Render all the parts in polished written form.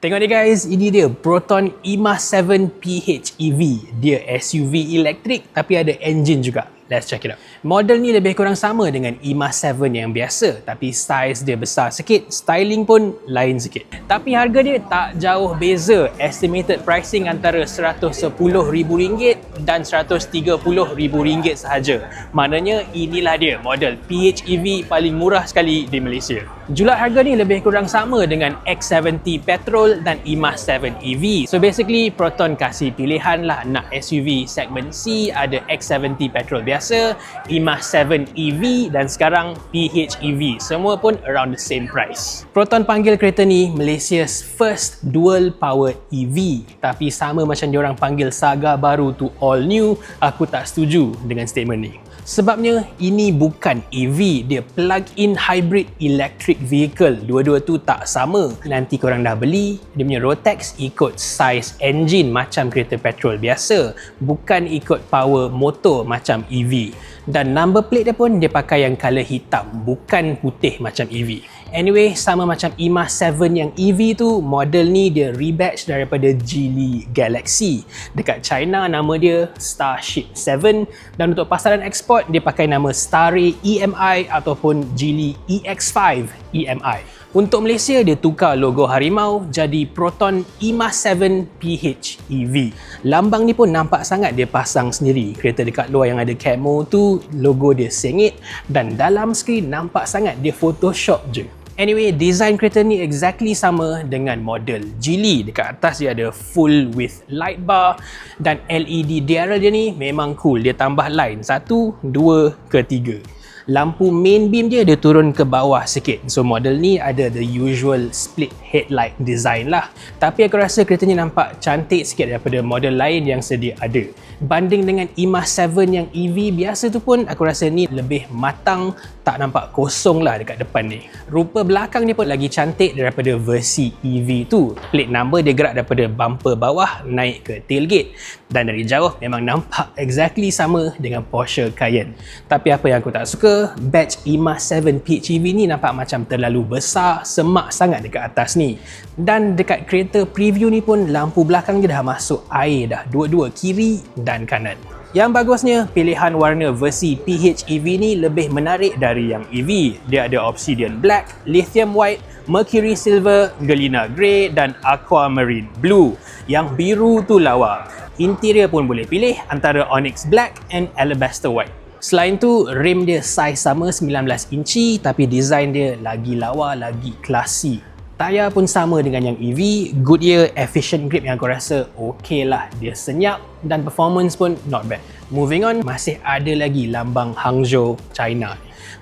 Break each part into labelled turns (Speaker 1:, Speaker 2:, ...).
Speaker 1: Tengok ni guys, ini dia Proton EMA 7 PHEV. Dia SUV elektrik tapi ada engine juga. Let's check it out. Model ni lebih kurang sama dengan EMA 7 yang biasa, tapi size dia besar sikit, styling pun lain sikit. Tapi harga dia tak jauh beza. Estimated pricing antara RM110,000 dan RM130,000 sahaja. Maknanya inilah dia model PHEV paling murah sekali di Malaysia. Julat harga ni lebih kurang sama dengan X70 petrol dan EMA 7 EV. So basically Proton kasih pilihan lah, nak SUV segmen C ada X70 petrol biasa, EMA 7 EV dan sekarang PHEV. Semua pun around the same price. Proton panggil kereta ni Malaysia's first dual powered EV. Tapi sama macam diorang panggil Saga baru tu all new, aku tak setuju dengan statement ni. Sebabnya ini bukan EV, dia plug-in hybrid electric vehicle. Dua-dua tu tak sama. Nanti korang dah beli, dia punya Rotax ikut size engine macam kereta petrol biasa, bukan ikut power motor macam EV. Dan number plate dia pun dia pakai yang colour hitam, bukan putih macam EV. Anyway, sama macam EMA 7 yang EV tu, model ni dia rebatch daripada Geely Galaxy. Dekat China nama dia Starship 7 dan untuk pasaran ekspor dia pakai nama Starray EMI ataupun Geely EX5 EMI. Untuk Malaysia dia tukar logo harimau jadi Proton EMA 7 PHEV. Lambang ni pun nampak sangat dia pasang sendiri. Kereta dekat luar yang ada camo tu logo dia sengit dan dalam skrin nampak sangat dia Photoshop je. Anyway, design kereta ni exactly sama dengan model Geely. Dekat atas dia ada full width light bar dan LED DRL dia ni memang cool. Dia tambah line 1, 2 ke 3. Lampu main beam dia turun ke bawah sikit. So model ni ada the usual split headlight design lah. Tapi aku rasa kereta ni nampak cantik sikit daripada model lain yang sedia ada. Banding dengan EMA 7 yang EV biasa tu pun aku rasa ni lebih matang, tak nampak kosong lah dekat depan ni. Rupa belakang ni pun lagi cantik daripada versi EV tu. Plate number dia gerak daripada bumper bawah naik ke tailgate. Dan dari jauh memang nampak exactly sama dengan Porsche Cayenne. Tapi apa yang aku tak suka, batch EMA 7 PHEV ni nampak macam terlalu besar, semak sangat dekat atas ni. Dan dekat kereta preview ni pun lampu belakang dia dah masuk air dah, dua-dua kiri dan kanan. Yang bagusnya, pilihan warna versi PHEV ni lebih menarik dari yang EV. Dia ada Obsidian Black, Lithium White, Mercury Silver, Galena Grey dan Aquamarine Blue. Yang biru tu lawa. Interior pun boleh pilih antara Onyx Black and Alabaster White. Selain tu, rim dia size sama 19 inci tapi design dia lagi lawa, lagi classy. Tayar pun sama dengan yang EV, Goodyear Efficient Grip yang aku rasa okey lah. Dia senyap dan performance pun not bad. Moving on, masih ada lagi lambang Hangzhou, China.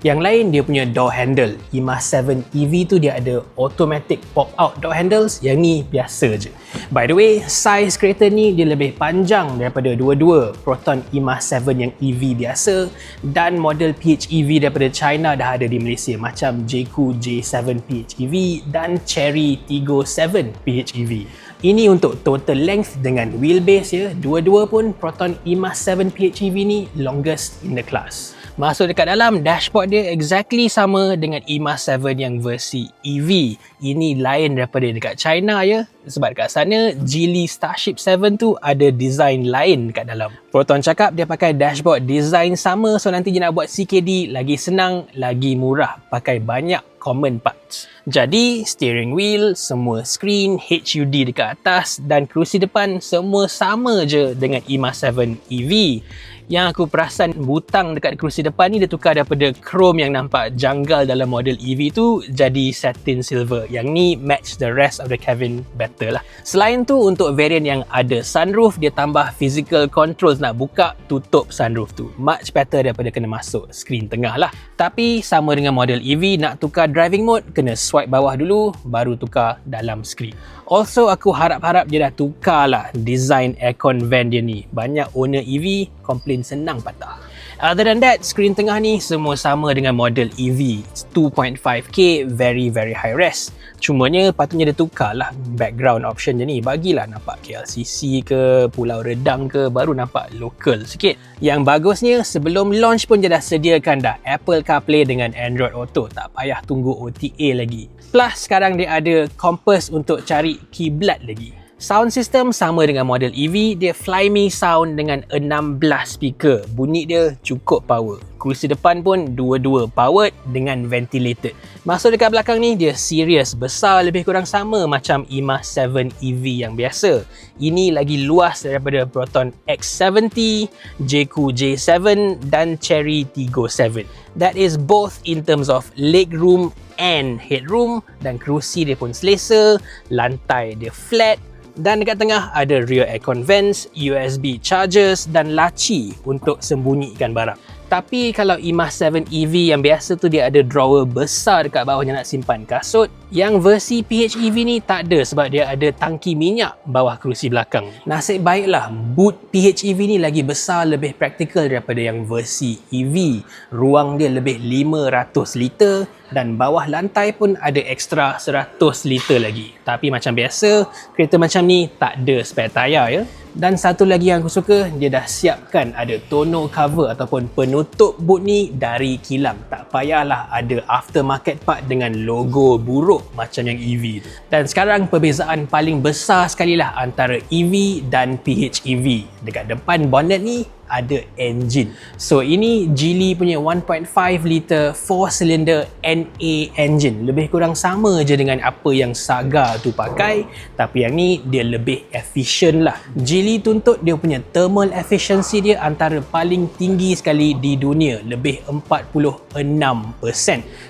Speaker 1: Yang lain dia punya door handle. EMA 7 EV tu dia ada automatic pop-out door handles, yang ni biasa je. By the way, size kereta ni dia lebih panjang daripada dua-dua Proton EMA 7 yang EV biasa dan model PHEV daripada China dah ada di Malaysia macam Jeku J7 PHEV dan Chery Tiggo 7 PHEV. Ini untuk total length dengan wheelbase ya. Dua-dua pun Proton EMA 7 PHEV ni longest in the class. Masuk dekat dalam, dashboard dia exactly sama dengan EMA 7 yang versi EV. Ini lain daripada dekat China ya. Sebab dekat sana, Geely Starship 7 tu ada design lain dekat dalam. Proton cakap dia pakai dashboard design sama, so nanti dia nak buat CKD lagi senang, lagi murah. Pakai banyak common parts. Jadi, steering wheel, semua screen, HUD dekat atas dan kerusi depan semua sama je dengan EMA 7 EV. Yang aku perasan butang dekat kerusi depan ni dia tukar daripada chrome yang nampak janggal dalam model EV tu jadi satin silver. Yang ni match the rest of the cabin better lah. Selain tu, untuk variant yang ada sunroof, dia tambah physical controls nak buka tutup sunroof tu. Much better daripada kena masuk screen tengah lah. Tapi sama dengan model EV, nak tukar driving mode kena swipe bawah dulu baru tukar dalam screen. Also, aku harap-harap dia dah tukar lah design aircon vent dia ni. Banyak owner EV komplain senang patah. Other than that, skrin tengah ni semua sama dengan model EV. 2.5K, very high res. Cumanya patutnya dia tukar lah background option je ni. Bagilah nampak KLCC ke, Pulau Redang ke, baru nampak local sikit. Yang bagusnya, sebelum launch pun dia dah sediakan dah Apple CarPlay dengan Android Auto. Tak payah tunggu OTA lagi. Plus sekarang dia ada compass untuk cari kiblat lagi. Sound system sama dengan model EV, dia Flyme sound dengan 16 speaker. Bunyi dia cukup power. Kerusi depan pun dua-dua powered dengan ventilated. Masuk dekat belakang ni dia serius, besar, lebih kurang sama macam EMA 7 EV yang biasa. Ini lagi luas daripada Proton X70, Jeku J7 dan Chery Tiggo 7. That is both in terms of legroom and headroom, dan kerusi dia pun selesa, lantai dia flat. Dan dekat tengah ada rear aircon vents, USB chargers dan laci untuk sembunyikan barang. Tapi kalau EMA 7 EV yang biasa tu dia ada drawer besar dekat bawahnya nak simpan kasut. Yang versi PHEV ni tak ada sebab dia ada tangki minyak bawah kerusi belakang. Nasib baiklah boot PHEV ni lagi besar, lebih praktikal daripada yang versi EV. Ruang dia lebih 500 liter dan bawah lantai pun ada ekstra 100 liter lagi. Tapi macam biasa, kereta macam ni tak ada spare tayar ya. Dan satu lagi yang aku suka, dia dah siapkan ada tonneau cover ataupun penutup boot ni dari kilam. Tak payahlah ada aftermarket part dengan logo buruk macam yang EV tu. Dan sekarang perbezaan paling besar sekali lah antara EV dan PHEV. Dekat depan bonnet ni ada engine. So ini Geely punya 1.5 liter 4-cylinder NA engine. Lebih kurang sama je dengan apa yang Saga tu pakai, tapi yang ni dia lebih efisien lah. Geely tuntut dia punya thermal efficiency dia antara paling tinggi sekali di dunia, lebih 46%.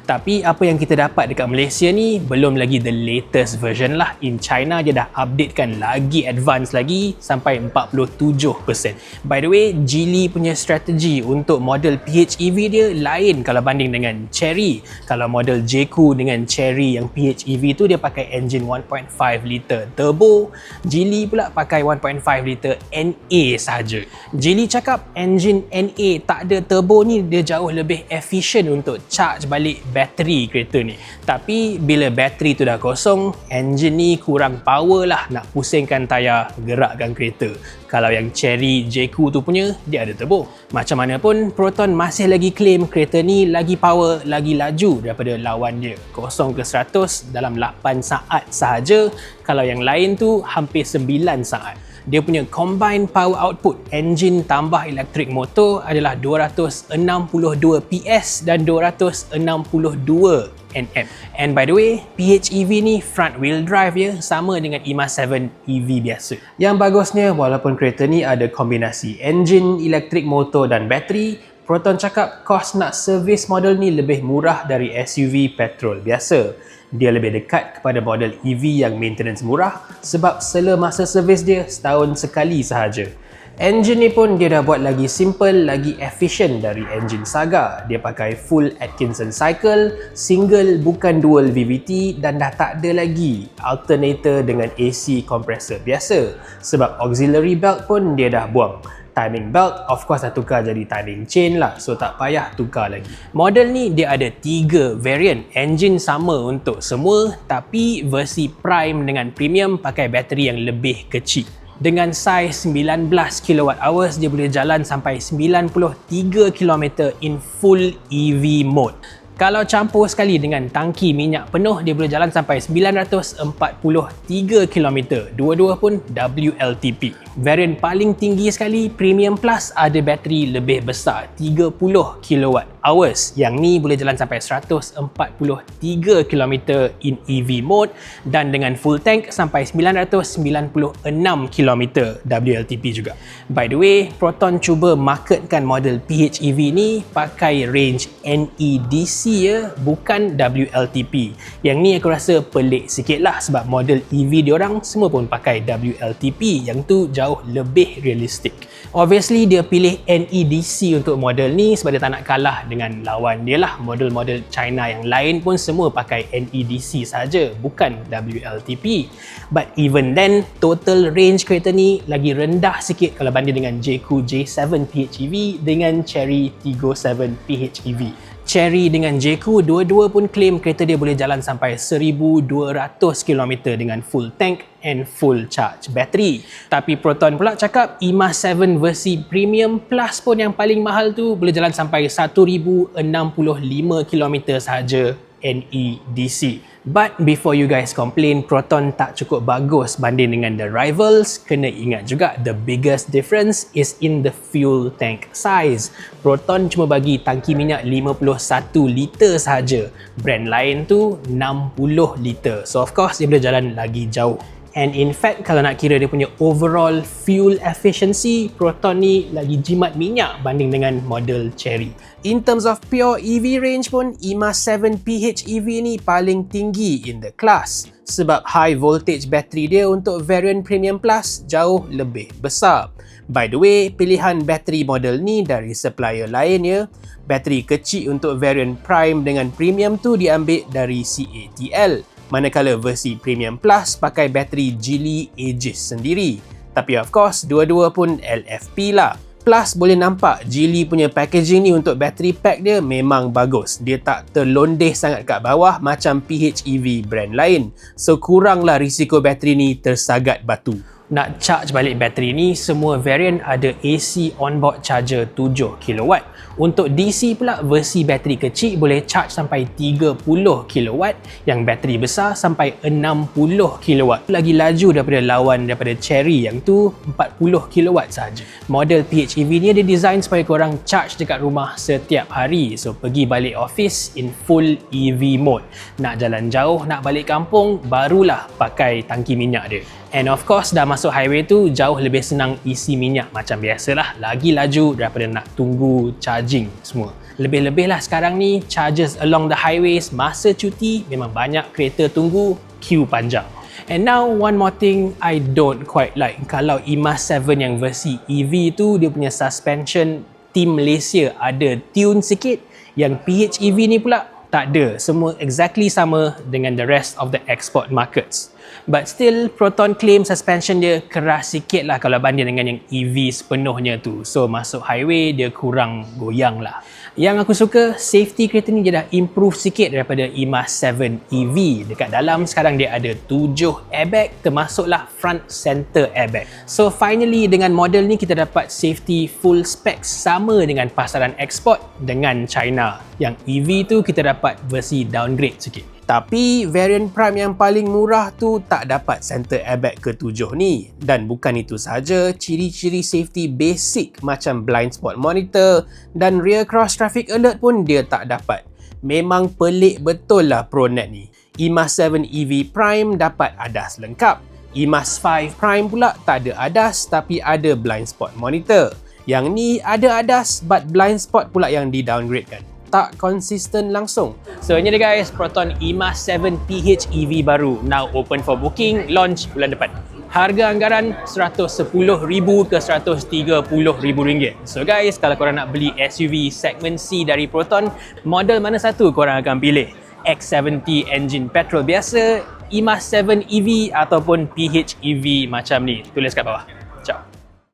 Speaker 1: Tapi apa yang kita dapat dekat Malaysia ni belum lagi the latest version lah. In China dia dah updatekan lagi advance lagi sampai 47%. By the way, Geely punya strategi untuk model PHEV dia lain kalau banding dengan Chery. Kalau model Jeku dengan Chery yang PHEV tu dia pakai engine 1.5 liter turbo, Geely pula pakai 1.5 liter NA sahaja. Geely cakap engine NA tak ada turbo ni dia jauh lebih efisien untuk charge balik bateri kereta ni. Tapi bila bateri tu dah kosong, engine ni kurang power lah nak pusingkan tayar, gerakkan kereta. Kalau yang Chery Jeku tu punya, dia ada turbo. Macam mana pun, Proton masih lagi claim kereta ni lagi power, lagi laju daripada lawan dia. 0 ke 100 dalam 8 saat sahaja. Kalau yang lain tu hampir 9 saat. Dia punya combined power output engine tambah elektrik motor adalah 262 PS dan 262 Nm. And by the way, PHEV ni front wheel drive ya, sama dengan EMA 7 EV biasa. Yang bagusnya, walaupun kereta ni ada kombinasi engine, elektrik motor dan bateri, Proton cakap kos nak servis model ni lebih murah dari SUV petrol biasa. Dia lebih dekat kepada model EV yang maintenance murah sebab sela masa servis dia setahun sekali sahaja. Engine ni pun dia dah buat lagi simple, lagi efisien dari engine Saga. Dia pakai full Atkinson cycle, single bukan dual VVT, dan dah tak ada lagi alternator dengan AC compressor biasa sebab auxiliary belt pun dia dah buang. Timing belt of course dah tukar jadi timing chain lah, so tak payah tukar lagi. Model ni dia ada 3 variant. Engine sama untuk semua, tapi versi Prime dengan Premium pakai bateri yang lebih kecil. Dengan saiz 19 kWh, dia boleh jalan sampai 93 km in full EV mode. Kalau campur sekali dengan tangki minyak penuh, dia boleh jalan sampai 943 km. Dua-dua pun WLTP. Variant paling tinggi sekali, Premium Plus, ada bateri lebih besar, 30 kWh. Yang ni boleh jalan sampai 143 km in EV mode, dan dengan full tank sampai 996 km WLTP juga. By the way, Proton cuba marketkan model PHEV ni pakai range NEDC ya, bukan WLTP. Yang ni aku rasa pelik sikit lah sebab model EV diorang semua pun pakai WLTP, yang tu jauh lebih realistik. Obviously dia pilih NEDC untuk model ni sebab dia tak nak kalah dengan lawan dia lah. Model-model China yang lain pun semua pakai NEDC saja, bukan WLTP. But even then, total range kereta ni lagi rendah sikit kalau banding dengan Jeku J7 PHEV dengan Chery Tiggo 7 PHEV. Chery dengan Jeku dua-dua pun claim kereta dia boleh jalan sampai 1200 km dengan full tank and full charge battery. Tapi Proton pula cakap EMA 7 versi Premium Plus pun yang paling mahal tu boleh jalan sampai 1065 km sahaja NEDC. But before you guys complain Proton tak cukup bagus banding dengan the rivals, kena ingat juga the biggest difference is in the fuel tank size. Proton cuma bagi tangki minyak 51 liter sahaja. Brand lain tu 60 liter. So of course dia boleh jalan lagi jauh. And in fact, kalau nak kira dia punya overall fuel efficiency, Proton ni lagi jimat minyak banding dengan model Cherry. In terms of pure EV range pun, EMA 7 PHEV ni paling tinggi in the class. Sebab high voltage battery dia untuk variant Premium Plus jauh lebih besar. By the way, pilihan bateri model ni dari supplier lain ya. Bateri kecil untuk variant Prime dengan Premium tu diambil dari CATL. Manakala versi Premium Plus pakai bateri Geely Aegis sendiri. Tapi of course, dua-dua pun LFP lah. Plus boleh nampak Geely punya packaging ni untuk bateri pack dia memang bagus. Dia tak terlondeh sangat kat bawah macam PHEV brand lain. So kuranglah risiko bateri ni tersagat batu. Nak charge balik bateri ni, semua variant ada AC onboard charger 7kW. Untuk DC pula, versi bateri kecil boleh charge sampai 30kW, yang bateri besar sampai 60kW. Lagi laju daripada Cherry yang tu 40kW sahaja. Model PHEV ni ada design supaya korang charge dekat rumah setiap hari. So pergi balik office in full EV mode. Nak jalan jauh, nak balik kampung, barulah pakai tangki minyak dia. And of course, dah masuk highway tu jauh lebih senang isi minyak macam biasalah. Lagi laju daripada nak tunggu charging semua. Lebih-lebih lah sekarang ni, chargers along the highways masa cuti memang banyak kereta tunggu, queue panjang. And now, one more thing I don't quite like. Kalau EMA 7 yang versi EV tu, dia punya suspension Team Malaysia ada tune sikit. Yang PHEV ni pula tak ada. Semua exactly sama dengan the rest of the export markets. But still, Proton claim suspension dia keras sikit lah kalau banding dengan yang EV sepenuhnya tu. So masuk highway dia kurang goyang lah. Yang aku suka, safety kereta ni dia dah improve sikit daripada EMA 7 EV. Dekat dalam sekarang dia ada 7 airbag, termasuklah front center airbag. So finally dengan model ni kita dapat safety full specs sama dengan pasaran ekspor dengan China. Yang EV tu kita dapat versi downgrade sikit. Tapi variant Prime yang paling murah tu tak dapat center airbag ke-7 ni. Dan bukan itu sahaja, ciri-ciri safety basic macam blind spot monitor dan rear cross traffic alert pun dia tak dapat. Memang pelik betul lah Pronet ni. EMA 7 EV Prime dapat ADAS lengkap. EMA 5 Prime pula tak ada ADAS tapi ada blind spot monitor. Yang ni ada ADAS but blind spot pula yang di-downgrade kan. Tak konsisten langsung. So ini dia guys, Proton EMA 7 PHEV baru. Now open for booking, launch bulan depan. Harga anggaran RM110,000 ke RM130,000. So guys, kalau korang nak beli SUV segmen C dari Proton, model mana satu korang akan pilih? X70 engine petrol biasa, EMA 7 EV ataupun PHEV macam ni? Tulis kat bawah.